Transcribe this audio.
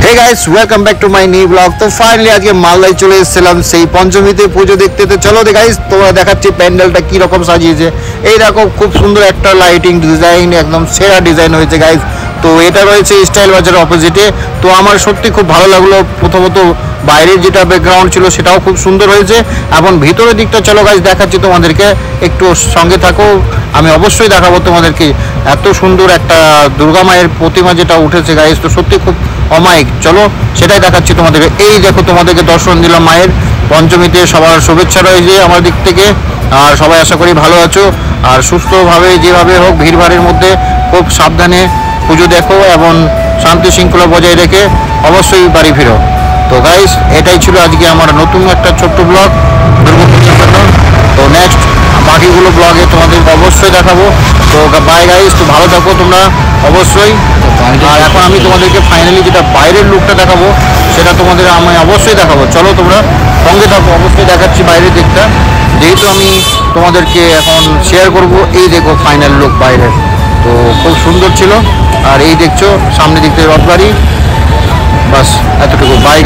Hey guys welcome back to my new blog. तो finally आज के मालदाয় চলে এসেছিলাম সেই পঞ্চমীতে পুজো দেখতে। তো চলো গাইস তোমরা দেখাচ্ছি প্যান্ডেলটা কি রকম সাজিয়েছে। এই দেখো খুব সুন্দর একটা লাইটিং ডিজাইন, একদম সেরা ডিজাইন হয়েছে গাইস। তো এটা রয়েছে স্টাইল বাজারের অপোজিটে। তো আমার সত্যি খুব ভালো লাগলো। প্রথমত বাইরের যেটা ব্যাকগ্রাউন্ড ছিল সেটাও খুব সুন্দর হয়েছে, এবং ভিতরের দিকটা চলো গাইস দেখাচ্ছি তোমাদেরকে, একটু সঙ্গে থাকো। আমি অবশ্যই দেখাবো তোমাদেরকে এত সুন্দর একটা দুর্গা মায়ের প্রতিমা যেটা উঠেছে গাইস। তো সত্যি খুব অমায়িক, চলো সেটাই দেখাচ্ছি তোমাদেরকে। এই দেখো তোমাদেরকে দর্শন দিলাম মায়ের পঞ্চমীতে। সবার শুভেচ্ছা রয়েছে আমার দিক থেকে, আর সবাই আশা করি ভালো আছো আর সুস্থভাবে যেভাবে হোক ভিড়ভাড়ের মধ্যে খুব সাবধানে পুজো দেখো এবং শান্তি শৃঙ্খলা বজায় রেখে অবশ্যই বাড়ি ফিরো। তো গাইস এটাই ছিল আজকে আমার নতুন একটা ছোট্ট ব্লগ দুর্গাপূজার জন্য। তো নেক্সট বাকিগুলো ব্লগে তোমাদের অবশ্যই দেখাবো। তো বাই গাইস, তো ভালো থাকো তোমরা অবশ্যই। আর এখন আমি তোমাদেরকে ফাইনালি যেটা বাইরের লুকটা দেখাবো সেটা তোমাদের আমি অবশ্যই দেখাবো। চলো তোমরা সঙ্গে থাকো, অবশ্যই দেখাচ্ছি বাইরের দিকটা, যেহেতু আমি তোমাদেরকে এখন শেয়ার করব। এই দেখো ফাইনাল লুক বাইরের, তো খুব সুন্দর ছিল। আর এই দেখছো সামনে দিক থেকে রথবাড়ি, বাস এতটুকু। বাই।